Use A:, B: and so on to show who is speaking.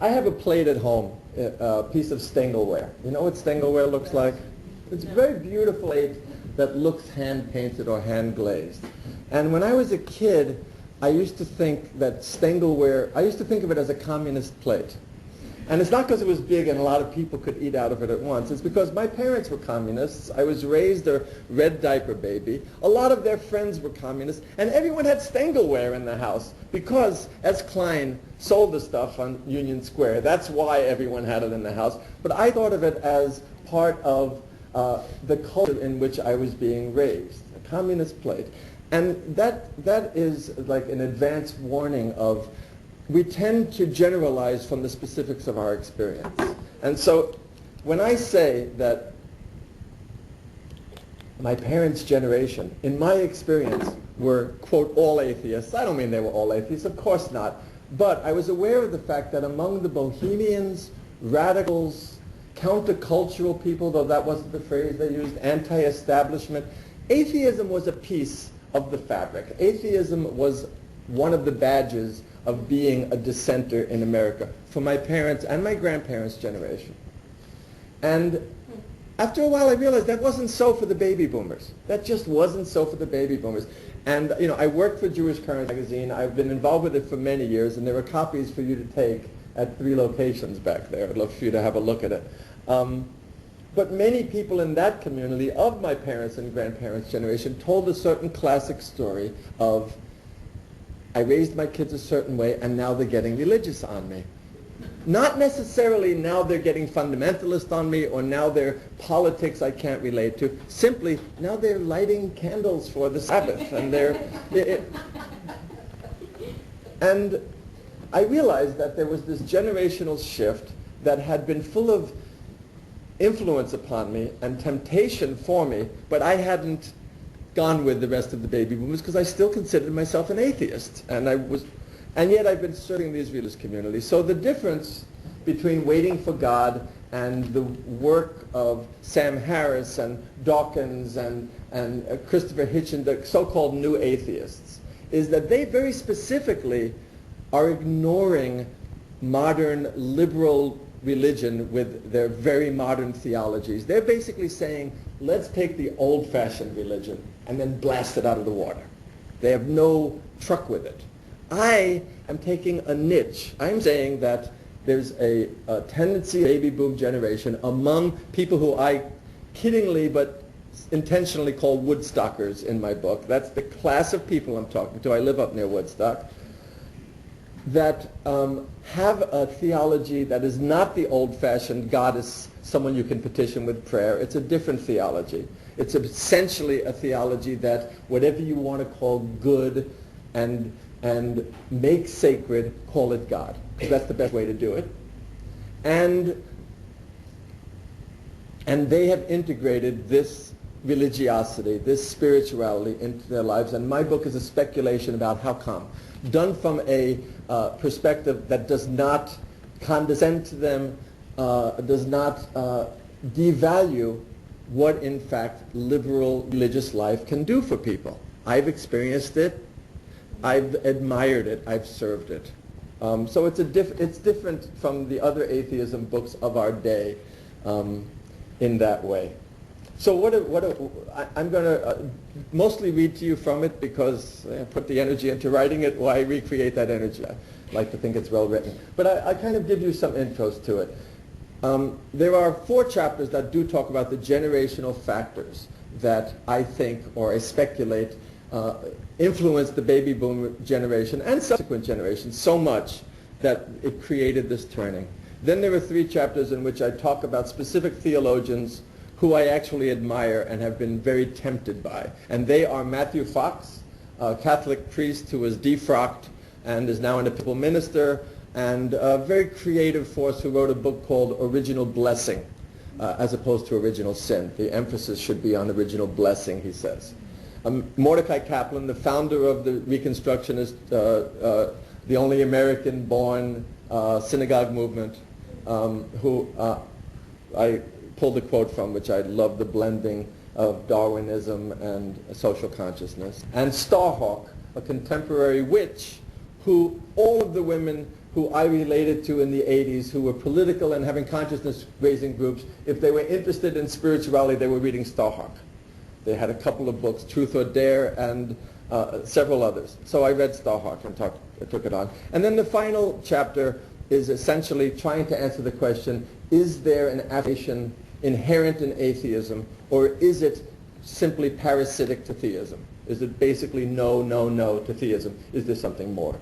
A: I have a plate at home, a piece of Stengelware. You know what Stengelware looks like? It's a very beautiful plate that looks hand-painted or hand-glazed. And when I was a kid, I used to think that Stengelware, I used to think of it as a communist plate. And it's not because it was big and a lot of people could eat out of it at once. It's because my parents were communists. I was raised a red diaper baby. A lot of their friends were communists. And everyone had Stengelware in the house because, as Klein sold the stuff on Union Square, that's why everyone had it in the house. But I thought of it as part of the culture in which I was being raised, a communist plate. And that is like an advance warning of we tend to generalize from the specifics of our experience. And so when I say that my parents' generation, in my experience, were, quote, all atheists, I don't mean they were all atheists, of course not. But I was aware of the fact that among the bohemians, radicals, countercultural people, though that wasn't the phrase they used, anti-establishment, atheism was a piece of the fabric. Atheism was one of the badges of being a dissenter in America for my parents and my grandparents' generation. And after a while I realized that wasn't so for the baby boomers. That just wasn't so for the baby boomers. And you know, I worked for Jewish Current magazine. I've been involved with it for many years, and there are copies for you to take at 3 locations back there. I'd love for you to have a look at it. But many people in that community of my parents' and grandparents' generation told a certain classic story of, I raised my kids a certain way and now they're getting religious on me. Not necessarily now they're getting fundamentalist on me or now they're politics I can't relate to. Simply, now they're lighting candles for the Sabbath and and I realized that there was this generational shift that had been full of influence upon me and temptation for me, but I hadn't gone with the rest of the baby boomers because I still considered myself an atheist, and yet I've been serving the Israeli community. So the difference between Waiting for God and the work of Sam Harris and Dawkins and Christopher Hitchens, the so-called new atheists, is that they very specifically are ignoring modern liberal religion with their very modern theologies. They're basically saying, let's take the old-fashioned religion and then blast it out of the water. They have no truck with it. I am taking a niche. I'm saying that there's a tendency, baby boom generation, among people who I kiddingly but intentionally call Woodstockers in my book. That's the class of people I'm talking to. I live up near Woodstock. That have a theology that is not the old-fashioned God is someone you can petition with prayer. It's a different theology. It's essentially a theology that whatever you want to call good and make sacred, call it God, because that's the best way to do it. And they have integrated this religiosity, this spirituality into their lives, and my book is a speculation about how come, done from a perspective that does not condescend to them, does not devalue what in fact liberal religious life can do for people. I've experienced it, I've admired it, I've served it. So it's different from the other atheism books of our day in that way. So I'm going to mostly read to you from it because I put the energy into writing it. Why recreate that energy? I like to think it's well written. But I kind of give you some intros to it. There are 4 chapters that do talk about the generational factors that I think, or I speculate, influenced the baby boom generation and subsequent generations so much that it created this turning. Then there are 3 chapters in which I talk about specific theologians who I actually admire and have been very tempted by. And they are Matthew Fox, a Catholic priest who was defrocked and is now an Episcopal minister, and a very creative force who wrote a book called Original Blessing, as opposed to Original Sin. The emphasis should be on original blessing, he says. Mordecai Kaplan, the founder of the Reconstructionist, the only American-born synagogue movement, who I pulled a quote from, which I love, the blending of Darwinism and social consciousness. And Starhawk, a contemporary witch, who all of the women who I related to in the 80s who were political and having consciousness-raising groups. If they were interested in spirituality, they were reading Starhawk. They had a couple of books, Truth or Dare, and several others. So I read Starhawk and took it on. And then the final chapter is essentially trying to answer the question, is there an affirmation inherent in atheism, or is it simply parasitic to theism? Is it basically no, no, no to theism? Is there something more?